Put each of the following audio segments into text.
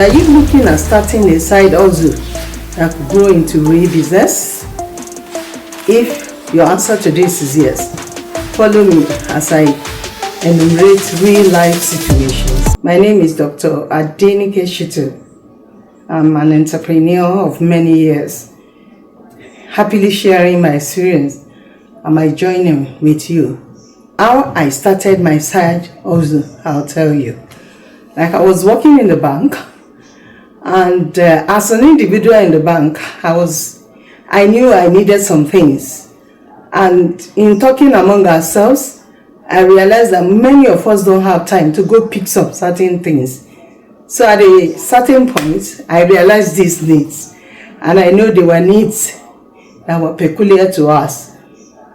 Are you looking at starting a side hustle that could grow into real business? If your answer to this is yes, follow me as I enumerate real life situations. My name is Dr. Adenike Shitu. I'm an entrepreneur of many years, happily sharing my experience and my journey with you. How I started my side hustle, I'll tell you. Like, I was working in the bank, and as an individual in the bank, I knew I needed some things. And in talking among ourselves, I realized that many of us don't have time to go pick up certain things. So at a certain point, I realized these needs. And I know they were needs that were peculiar to us,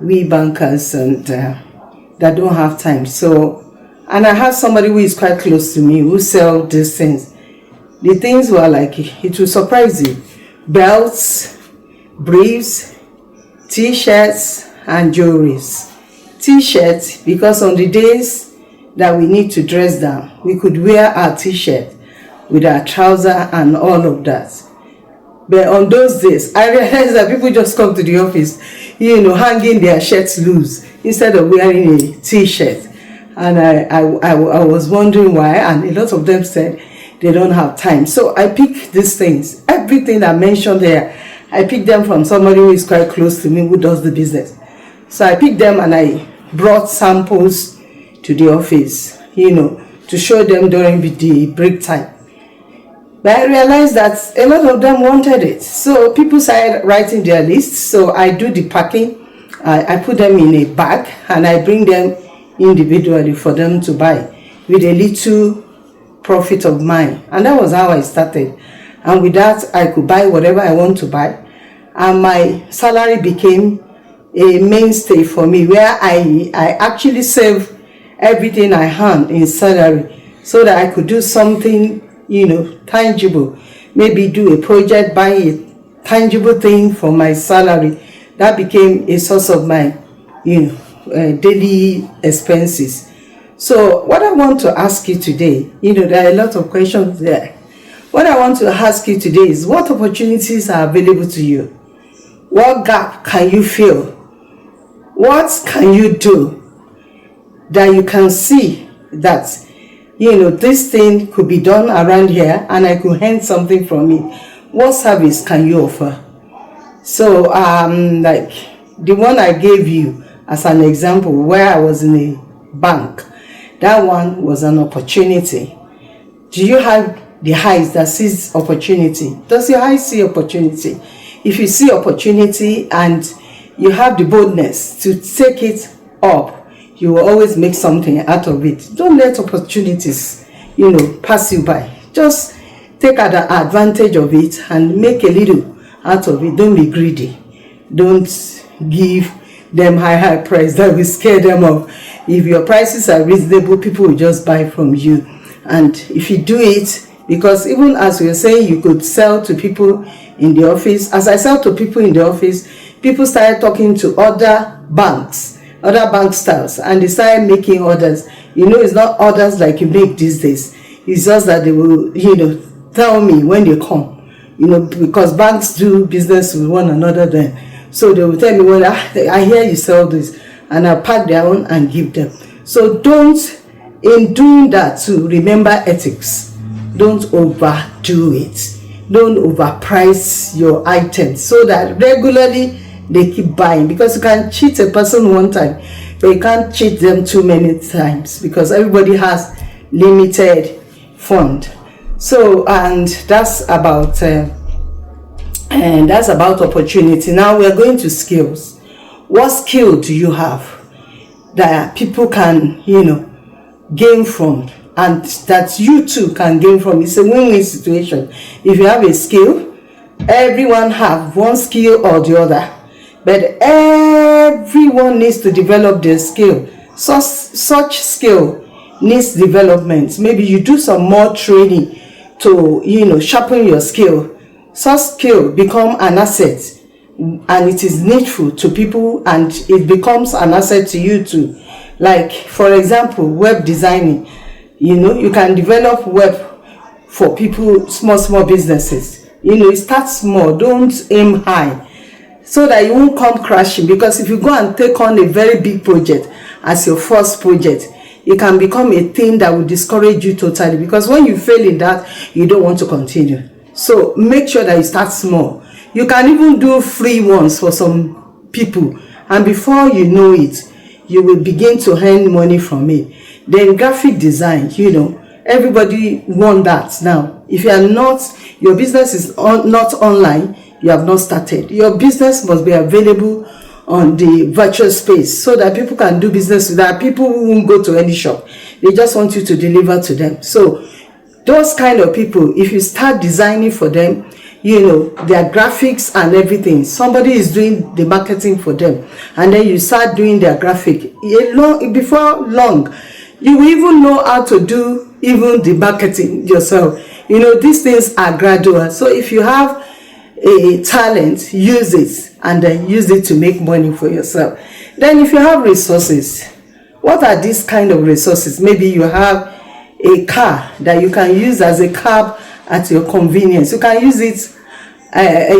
we bankers, and that don't have time. And I have somebody who is quite close to me who sells these things. The things were like, it will surprise you: belts, briefs, t-shirts, and jewelries. T-shirts, because on the days that we need to dress down, we could wear our t-shirt with our trouser and all of that. But on those days, I realized that people just come to the office, hanging their shirts loose instead of wearing a t-shirt. And I was wondering why, and a lot of them said they don't have time. So I picked these things. Everything I mentioned there, I picked them from somebody who is quite close to me, who does the business. So I picked them and I brought samples to the office, to show them during the break time. But I realized that a lot of them wanted it. So people started writing their lists. So I do the packing. I put them in a bag and I bring them individually for them to buy with a little profit of mine. And that was how I started. And with that, I could buy whatever I want to buy. And my salary became a mainstay for me, where I actually save everything I earn in salary so that I could do something, tangible. Maybe do a project, buy a tangible thing for my salary. That became a source of my, daily expenses. So what I want to ask you today, there are a lot of questions there. What I want to ask you today is, what opportunities are available to you? What gap can you fill? What can you do that you can see that, this thing could be done around here and I could earn something from it? What service can you offer? So, like the one I gave you as an example, where I was in a bank, that one was an opportunity. Do you have the eyes that sees opportunity? Does your eyes see opportunity? If you see opportunity and you have the boldness to take it up, you will always make something out of it. Don't let opportunities, pass you by. Just take advantage of it and make a little out of it. Don't be greedy. Don't give them high price that will scare them off. If your prices are reasonable, people will just buy from you. And if you do it, because even as we were saying, you could sell to people in the office. As I sell to people in the office, people started talking to other banks, other bank staffs, and they started making orders. It's not orders like you make these days. It's just that they will, tell me when they come, because banks do business with one another then. So they will tell me, well, I hear you sell this, and I pack their own and give them. So don't, in doing that, to remember ethics. Don't overdo it. Don't overprice your items so that regularly they keep buying, because you can cheat a person one time, but you can't cheat them too many times, because everybody has limited fund. So, and that's about opportunity. Now we are going to skills. What skill do you have that people can, gain from, and that you too can gain from? It's a win-win situation. If you have a skill, everyone have one skill or the other, but everyone needs to develop their skill. Such skill needs development. Maybe you do some more training to, sharpen your skill. Such skill become an asset, and it is needful to people, and it becomes an asset to you too. Like, for example, web designing. You can develop web for people, small businesses. Start small, don't aim high, so that you won't come crashing. Because if you go and take on a very big project as your first project, it can become a thing that will discourage you totally, because when you fail in that, you don't want to continue. So make sure that you start small. You can even do free ones for some people, and before you know it, you will begin to earn money from it. Then graphic design, everybody want that now. If you are not, your business is not online, you have not started. Your business must be available on the virtual space, so that people can do business with that. People who won't go to any shop, they just want you to deliver to them. So those kind of people, if you start designing for them, their graphics and everything, somebody is doing the marketing for them, and then you start doing their graphic, before long you will even know how to do even the marketing yourself. These things are gradual. So if you have a talent, use it, and then use it to make money for yourself. Then if you have resources, what are these kind of resources? Maybe you have a car that you can use as a cab at your convenience. You can use it,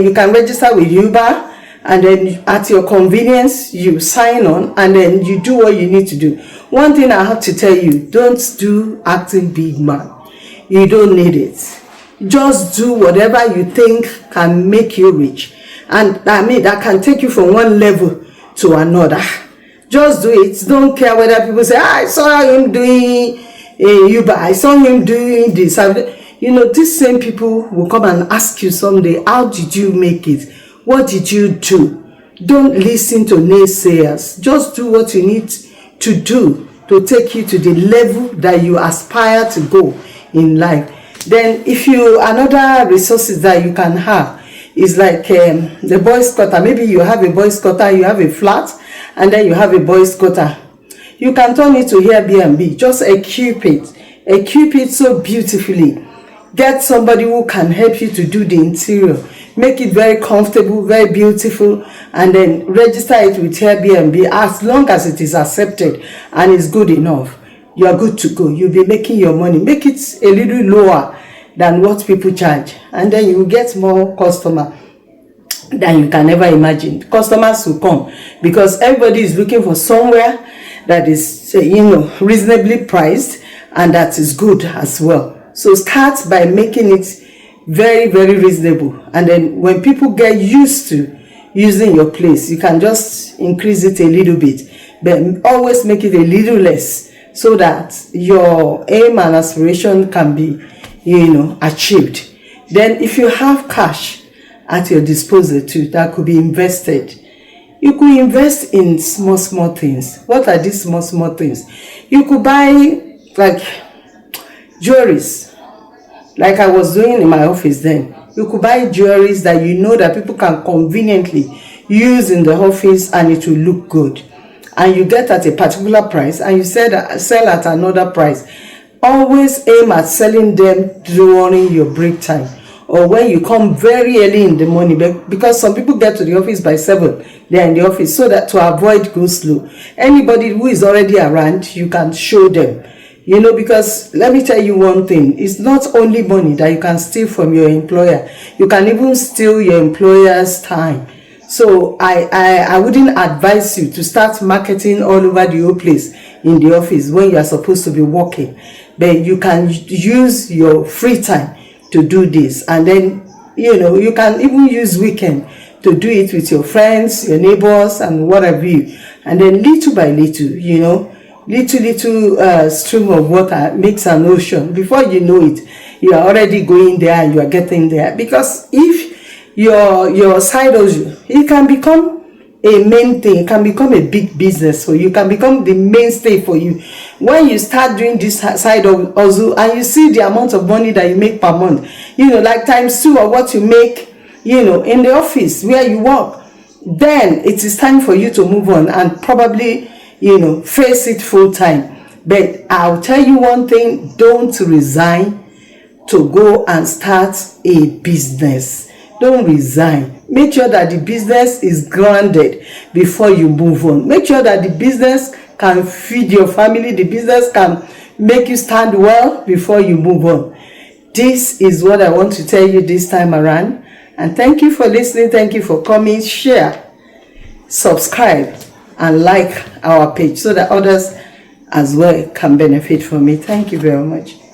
you can register with Uber, and then at your convenience you sign on, and then you do what you need to do. One thing I have to tell you, don't do acting big man. You don't need it. Just do whatever you think can make you rich, and that can take you from one level to another. Just do it. Don't care whether people say, I saw him doing Uber, I saw him doing this. These same people will come and ask you someday, how did you make it? What did you do? Don't listen to naysayers. Just do what you need to do to take you to the level that you aspire to go in life. Then if you, another resources that you can have is like the boys quarter. Maybe you have a boys quarter, you have a flat, and then you have a boys quarter. You can turn it to Airbnb. Just equip it so beautifully. Get somebody who can help you to do the interior. Make it very comfortable, very beautiful, and then register it with Airbnb. As long as it is accepted and is good enough, you are good to go. You'll be making your money. Make it a little lower than what people charge, and then you will get more customer than you can ever imagine. Customers will come because everybody is looking for somewhere that is reasonably priced and that is good as well. So start by making it very, very reasonable, and then when people get used to using your place, you can just increase it a little bit, but always make it a little less, so that your aim and aspiration can be achieved. Then if you have cash at your disposal too, that could be invested. You could invest in small things. What are these small things? You could buy like jewelries, like I was doing in my office then. You could buy jewelries that that people can conveniently use in the office, and it will look good, and you get at a particular price, and you sell at another price. Always aim at selling them during your break time, or when you come very early in the morning, because some people get to the office by 7, they're in the office, so that to avoid go slow. Anybody who is already around, you can show them. Because let me tell you one thing, it's not only money that you can steal from your employer. You can even steal your employer's time. So I wouldn't advise you to start marketing all over the whole place in the office when you are supposed to be working. But you can use your free time to do this, and then you can even use weekend to do it with your friends, your neighbors, and whatever you. And then little by little, little stream of water makes an ocean. Before you know it, you are already going there and you are getting there. Because if your side hustle, it can become a main thing, it can become a big business for you, can become the mainstay for you. When you start doing this side of hustle and you see the amount of money that you make per month, like ×2 of what you make, in the office where you work, then it is time for you to move on and probably face it full time. But I'll tell you one thing, don't resign to go and start a business. Don't resign. Make sure that the business is grounded before you move on. Make sure that the business can feed your family, the business can make you stand well before you move on. This is what I want to tell you this time around. And thank you for listening. Thank you for coming. Share, subscribe, and like our page so that others as well can benefit from it. Thank you very much.